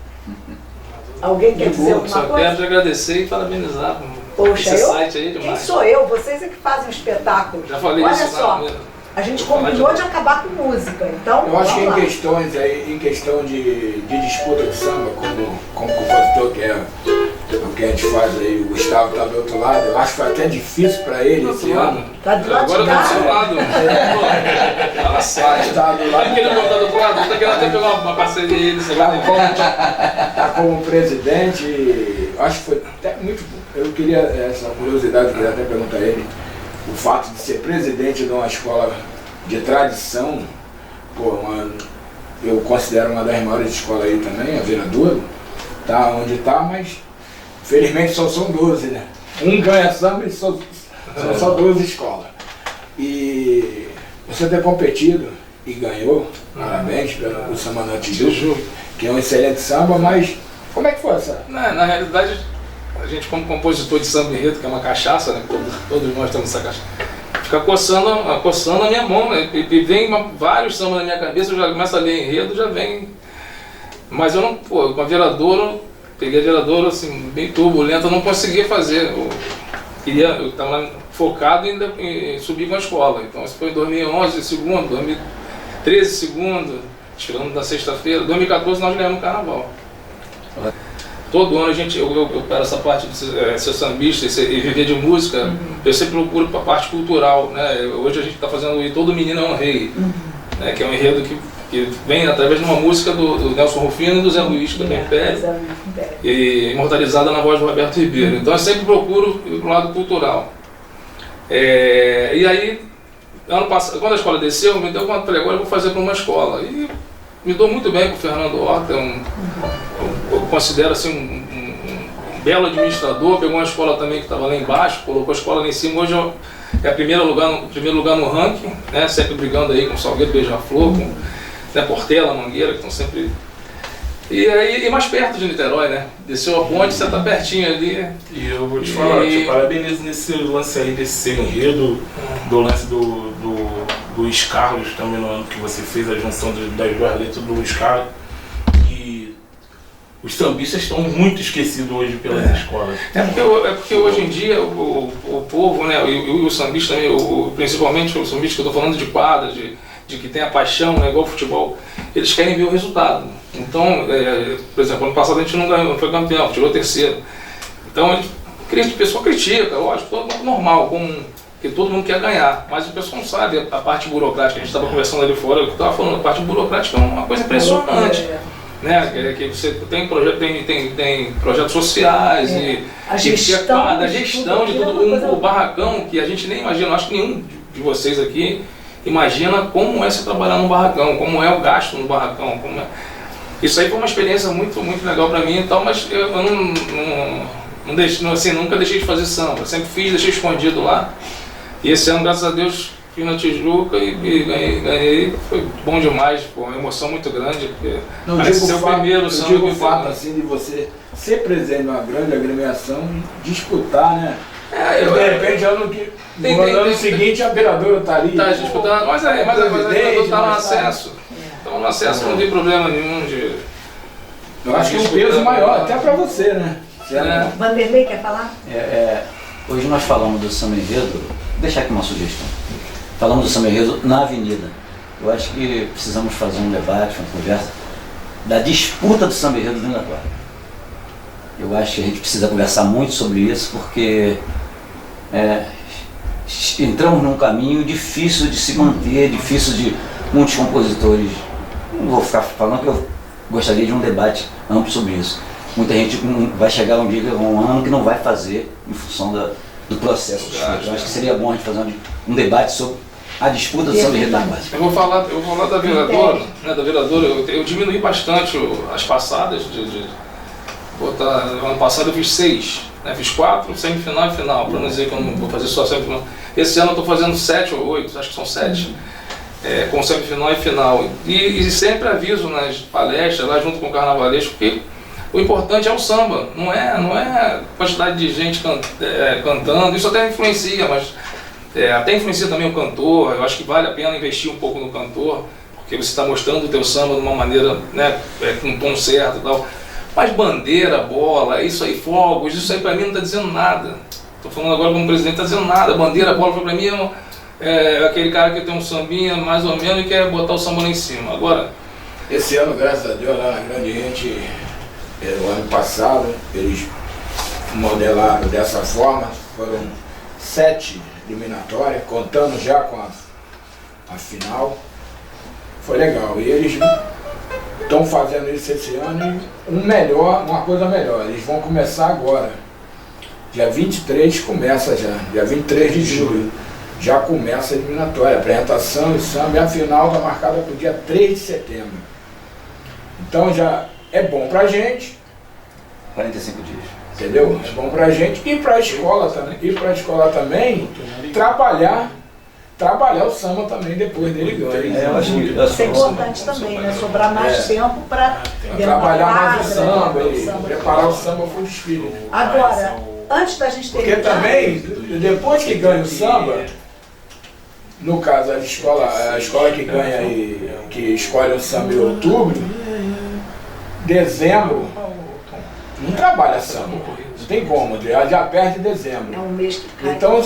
A: Alguém quer dizer alguma
C: Só
A: coisa?
C: quero te agradecer e parabenizar
A: Poxa,
C: esse
A: eu?
C: site aí
A: Quem
C: demais.
A: sou eu? Vocês é que fazem o espetáculo.
C: Já falei
A: Olha
C: isso
A: só,
C: na
A: a gente combinou de acabar com música, então
B: Eu acho que
A: vamos lá.
B: em questão de disputa de samba, como o compositor que é que a gente faz aí, o Gustavo tá do outro lado, eu acho que foi até difícil para ele esse ano.
A: Tá de lado
C: Agora
A: de
C: tá do seu
A: cá.
C: lado. Ela sai.
B: Tá do lado.
C: Tá querendo botar do outro lado, tá querendo até pegar uma parceria dele, sei lá.
B: Tá como presidente, eu acho que foi até muito bom. Eu queria, essa curiosidade, eu queria até perguntar a ele, o fato de ser presidente de uma escola de tradição, pô, eu considero uma das maiores escolas aí também, a Viradouro, tá onde tá, mas felizmente só são 12, né? Um ganha samba e são só 12 escolas. E você ter competido e ganhou, parabéns pelo Samba na Tijuca, que é um excelente samba, mas como é que foi essa?
C: Na realidade, a gente como compositor de samba enredo, que é uma cachaça, né? Todos nós temos essa cachaça. Fica coçando a minha mão, né? E vem vários sambas na minha cabeça, eu já começo a ler enredo, já vem. Mas eu não, pô, com a Viradouro, peguei a Viradouro assim, bem turbulenta, eu não conseguia fazer. Eu estava focado em subir com a escola. Então isso foi em 2011, segundo, 2013, segundo, tirando da sexta-feira. 2014 nós ganhamos o carnaval. Todo ano eu pego essa parte de ser sambista e viver de música, eu sempre procuro para a parte cultural, né? Hoje a gente está fazendo o Todo Menino é um Rei, né? Que é um enredo que vem através de uma música do Nelson Rufino e do Zé Luiz, que também pede, e imortalizada na voz do Roberto Ribeiro. Então eu sempre procuro ir para o lado cultural. E aí, ano passado, quando a escola desceu, me deu conta, falei, agora eu vou fazer para uma escola. E me dou muito bem com o Fernando Horta, eu considero assim um belo administrador, pegou uma escola também que estava lá embaixo, colocou a escola lá em cima, hoje é primeiro lugar no ranking, né, sempre brigando aí com Salgueiro, Beija-Flor, com Portela, Mangueira, que estão sempre... E mais perto de Niterói, né, desceu a ponte, você está pertinho ali.
E: E eu vou te falar, te parabenizo nesse lance aí, desse seu enredo, do lance do Luiz Carlos, também no ano que você fez a junção das duas letras do Luiz Carlos. E os sambistas estão muito esquecidos hoje pelas escolas.
C: Porque hoje em dia o povo, né, e o sambista também, principalmente o sambista que eu estou falando de quadra, de que tem a paixão, né, igual o futebol, eles querem ver o resultado. Então, por exemplo, ano passado a gente não ganhou, não foi campeão, tirou terceiro. Então, a pessoa critica, lógico, todo mundo normal, porque todo mundo quer ganhar, mas o pessoal não sabe a parte burocrática. A gente estava conversando ali fora, eu estava falando, a parte burocrática é uma coisa impressionante. Né? Que você tem projetos sociais
A: a gestão
C: de tudo, o barracão, que a gente nem imagina, acho que nenhum de vocês aqui imagina como é você trabalhar num barracão, como é o gasto no barracão, Isso aí foi uma experiência muito, muito legal para mim e tal, mas eu nunca deixei de fazer samba, sempre fiz, deixei escondido lá. E esse ano, graças a Deus, fui na Tijuca e ganhei, foi bom demais, uma emoção muito grande, porque parece ser o primeiro samba.
B: Eu digo o fato assim de você ser presente numa grande agremiação e disputar, né? De repente, no ano seguinte a Viradouro está ali.
C: Está disputando, mas a Viradouro está no acesso. Então no acesso não tem problema nenhum de...
B: Eu acho que é um peso maior, até para você, né?
A: Vanderlei quer falar?
D: Hoje nós falamos do samba enredo, vou deixar aqui uma sugestão. Falamos do samba enredo na avenida. Eu acho que precisamos fazer um debate, uma conversa da disputa do samba enredo dentro da quadra. Eu acho que a gente precisa conversar muito sobre isso, porque entramos num caminho difícil de se manter, difícil de muitos compositores. Não vou ficar falando que eu gostaria de um debate amplo sobre isso. Muita gente vai chegar um dia, um ano que não vai fazer em função do processo. Eu acho que seria bom a gente fazer um debate sobre a disputa do samba enredo da base.
C: Eu vou falar da Viradouro, né, eu diminuí bastante as passadas ano passado eu fiz 6, né, fiz 4, semifinal e final, para não dizer que eu não vou fazer só semifinal. Esse ano eu estou fazendo 7 ou 8, acho que são 7, com semifinal e final. E sempre aviso nas palestras, lá junto com o carnavalesco, que o importante é o samba, não é a quantidade de gente cantando, isso até influencia, mas até influencia também o cantor. Eu acho que vale a pena investir um pouco no cantor, porque você está mostrando o teu samba de uma maneira, né, com um tom certo e tal. Mas bandeira, bola, isso aí, fogos, isso aí pra mim não está dizendo nada. Estou falando agora como presidente, não está dizendo nada. Bandeira, bola, pra mim é aquele cara que tem um sambinha mais ou menos e quer botar o samba lá em cima. Agora,
B: esse ano, graças a Deus, lá na Grande Gente, o ano passado, eles modelaram dessa forma, foram 7 eliminatórias, contando já com a final. Foi legal. E eles estão fazendo isso esse ano e uma coisa melhor. Eles vão começar agora. Dia 23 começa já, dia 23 de julho. Já começa a eliminatória, apresentação e samba, e a final está marcada para o dia 3 de setembro. Então já é bom pra gente.
D: 45 dias.
B: Entendeu? É bom pra gente e pra escola também. E pra escola também trabalhar o samba também depois dele ganhar.
D: Eu acho que
A: Isso é importante também, né? Sobrar mais tempo para
B: trabalhar mais o samba e preparar o samba para os filhos.
A: Agora, antes da gente
B: Porque também, depois que ganha o samba, no caso a escola que ganha e que escolhe o samba em outubro, dezembro, não trabalha samba. Não tem como, já perde dezembro.
A: É um mês que cai.
B: Então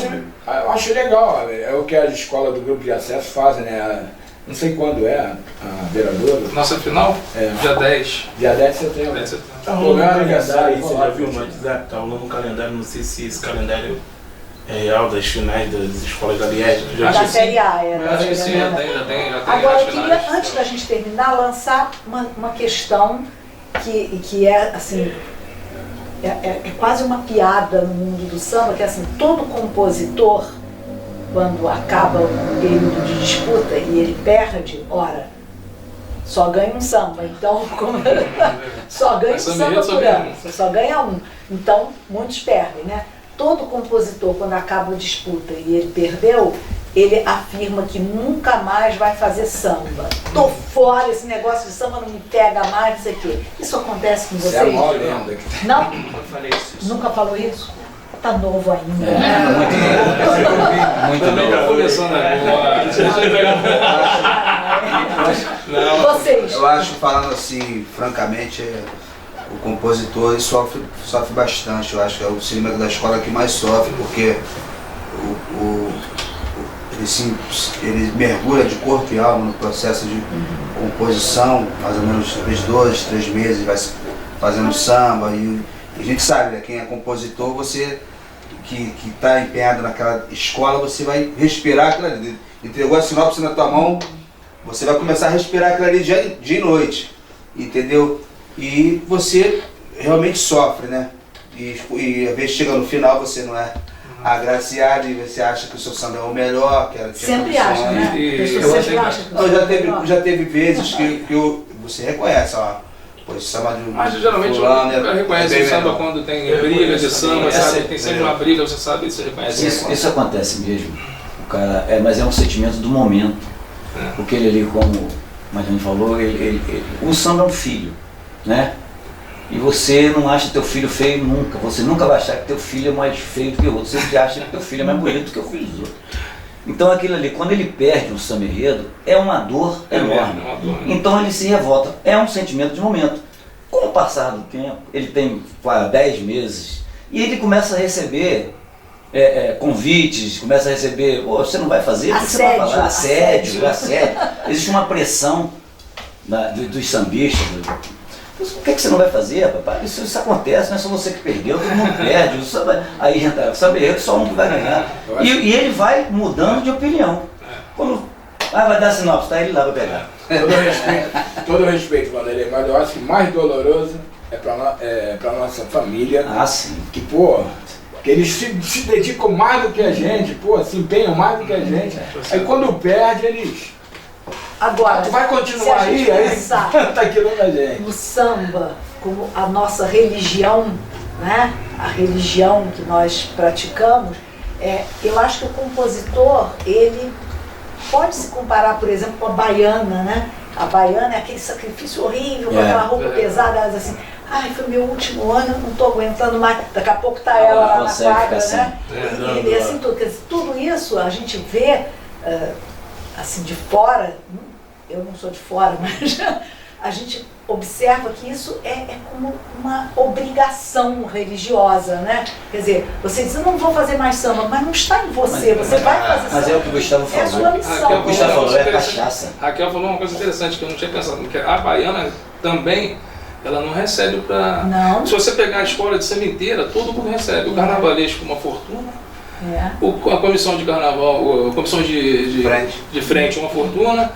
B: eu acho legal, é o que as escolas do grupo de acesso fazem, né? Não sei quando é a vereadora.
C: Nossa final? Dia 10.
B: Dia 10 de setembro.
C: 10 de setembro.
E: Tá rolando um calendário aí, você já viu no WhatsApp? Tá rolando um calendário, não sei se esse calendário é real das finais das escolas da Liege.
A: Da Série A,
C: Acho que sim, já tem.
A: Agora,
C: as
A: eu queria,
C: finais.
A: antes da gente terminar, lançar uma questão que é, assim, é quase uma piada no mundo do samba, que é assim, todo compositor, quando acaba um período de disputa e ele perde, ora, só ganha um samba. Então, só ganha um samba por ano, só ganha um. Então, muitos perdem, né? Todo compositor, quando acaba a disputa e ele perdeu, ele afirma que nunca mais vai fazer samba. Tô fora, esse negócio de samba não me pega mais, não sei o quê. Isso acontece com vocês?
B: É a maior lenda.
A: Não?
C: Eu falei isso.
A: Nunca falou isso? Tá novo ainda.
D: Muito
C: Também tá começando agora. Não.
A: Vocês?
F: Eu acho, falando assim, francamente, o compositor ele sofre bastante. Eu acho que é o segmento da escola que mais sofre, porque ele mergulha de corpo e alma no processo de composição, mais ou menos 2, 3 meses, vai fazendo samba. E a gente sabe, né, quem é compositor, você que está empenhado naquela escola, você vai respirar aquilo ali. Entregou a sinopse na tua mão, você vai começar a respirar aquilo ali dia e noite, entendeu? E você realmente sofre, né? E às vezes chega no final, você não é agraciado e você acha que o seu samba é o melhor, que era
A: Sempre acha, né?
C: Eu
A: Sempre acha que
F: Não, já teve vezes que você reconhece, ó. Pois samba de um.
C: Mas geralmente
F: fulano
C: nunca reconhece
F: bem
C: o samba
F: melhor.
C: quando tem briga de samba, sabe? Tem sempre uma briga, você sabe, você reconhece.
D: Isso acontece mesmo. O cara, mas é um sentimento do momento. Porque ele ali, como o Mariano falou, o samba é um filho, né? E você não acha teu filho feio nunca. Você nunca vai achar que teu filho é mais feio do que o outro. Você sempre acha que teu filho é mais bonito do que o filho dos outros. Então aquilo ali, quando ele perde um samba enredo, é uma dor enorme. Então ele se revolta. É um sentimento de momento. Com o passar do tempo, ele tem 10 meses, e ele começa a receber convites, começa a receber, você não vai fazer? O que você vai falar? Assédio. Existe uma pressão dos sambistas. Por que você não vai fazer, papai? Isso acontece, não é só você que perdeu, todo mundo perde. Aí entra o samba enredo, só um que vai ganhar. E ele vai mudando de opinião. Quando vai dar sinopse, tá? Ele lá vai pegar.
B: Todo respeito, Vanderlei, mas eu acho que mais doloroso é pra nossa família.
D: Ah, sim.
B: Que, que eles se dedicam mais do que a gente, se empenham mais do que a gente. Aí quando perde, eles.
A: Agora,
B: tu vai continuar
A: se a gente
B: aí
A: pensar
B: tá querendo a gente.
A: no samba como a nossa religião, né? A religião que nós praticamos, eu acho que o compositor, ele pode se comparar, por exemplo, com a baiana, né? A baiana é aquele sacrifício horrível, com aquela roupa pesada, ela diz assim, ai, foi meu último ano, eu não estou aguentando mais, daqui a pouco tá ela lá na quadra, né? E assim tudo. Quer dizer, tudo isso a gente vê assim de fora, eu não sou de fora, mas a gente observa que isso é como uma obrigação religiosa, né? Quer dizer, você diz, eu não vou fazer mais samba, mas não está em você, você vai fazer samba.
D: Mas é o que o Gustavo falou.
A: É a sua missão.
D: O Gustavo falou, é cachaça.
C: Raquel falou uma coisa interessante que eu não tinha pensado, que a baiana também ela não recebe para...
A: Não.
C: Se você pegar a escola de samba inteira, todo mundo recebe. O carnavalesco uma fortuna, a comissão de carnaval, a comissão de frente uma fortuna,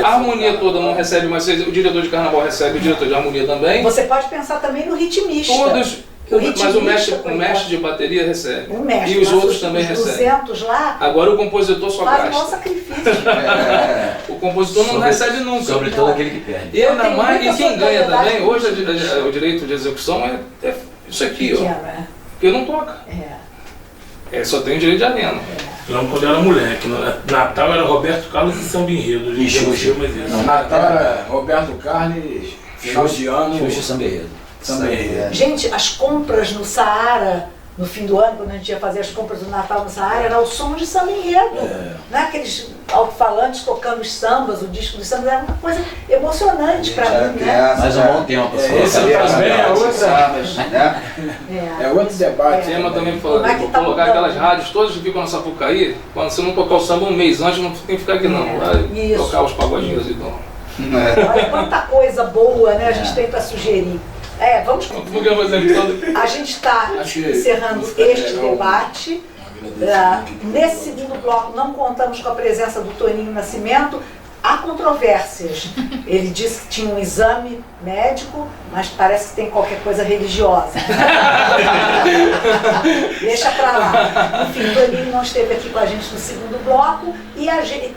C: a harmonia toda não recebe, mas o diretor de carnaval recebe, o diretor de harmonia também.
A: Você pode pensar também no ritmista.
C: Todos, mas o mestre de bateria recebe. E os outros também recebem.
A: 200 lá.
C: Agora o compositor só
A: Faz um
C: gasta.
A: sacrifício.
C: O compositor não recebe nunca.
D: Sobretudo aquele que perde.
C: E ainda
A: tenho
C: mais,
A: muita
C: e quem ganha
A: solidariedade
C: também,
A: com
C: hoje
A: isso.
C: o direito de execução é isso aqui, ó.
A: Pequeno,
C: Porque não toca. Só tem o direito de arena.
E: Eu lembro quando eu era moleque, no Natal era Roberto Carlos e Samba Enredo.
D: E Xuxa.
B: No Natal era Roberto Carlos, final de ano,
D: Xuxa Samba Enredo.
B: Samba Enredo.
A: Gente, as compras no Saara, no fim do ano, quando a gente ia fazer as compras do Natal no Saara, era o som de samba enredo. Né? Aqueles alto-falantes tocando os sambas, o disco dos sambas, era uma coisa emocionante para mim, né?
D: Mais um bom tempo.
B: Esse também é outra. É outro debate.
C: Tema também falando,
A: Como é que
C: vou
A: tá
C: colocar
A: mudando?
C: aquelas rádios todas que ficam na Sapucaí, quando você não tocar o samba um mês antes, não tem que ficar aqui não. Vai
A: Isso.
C: tocar os pagodinhos então.
A: Olha quanta coisa boa, né, a gente tem para sugerir. Vamos.
C: Porque eu vou dizer todo.
A: A gente está
B: Acho que
A: encerrando
B: música
A: este
B: legal.
A: debate. Nesse segundo bloco, não contamos com a presença do Toninho Nascimento. Há controvérsias. Ele disse que tinha um exame médico, mas parece que tem qualquer coisa religiosa. Deixa pra lá. Enfim, o Toninho não esteve aqui com a gente no segundo bloco e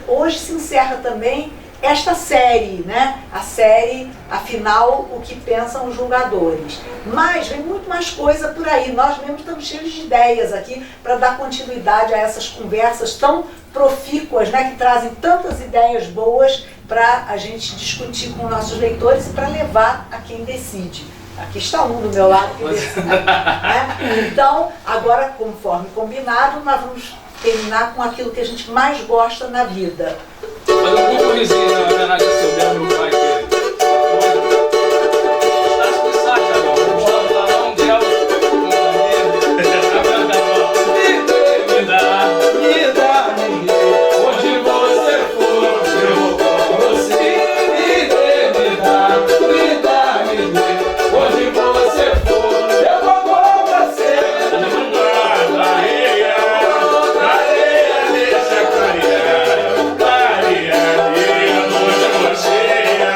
A: hoje se encerra também esta série, né? A série, afinal, o que pensam os julgadores. Mas vem muito mais coisa por aí. Nós mesmos estamos cheios de ideias aqui para dar continuidade a essas conversas tão profícuas, né? Que trazem tantas ideias boas para a gente discutir com nossos leitores e para levar a quem decide. Aqui está um do meu lado que decide. Né? Então, agora, conforme combinado, nós vamos terminar com aquilo que a gente mais gosta na vida.
C: Fazer um compromissinho na homenagem a seu bem, meu pai, que está se pensando, agora. Vamos lá, um dela, me dá, onde você for, eu vou com você. Me dá, onde você for, eu vou com você.
E: Deixa clarear, e a noite cheia.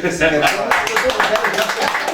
F: que você quer falar?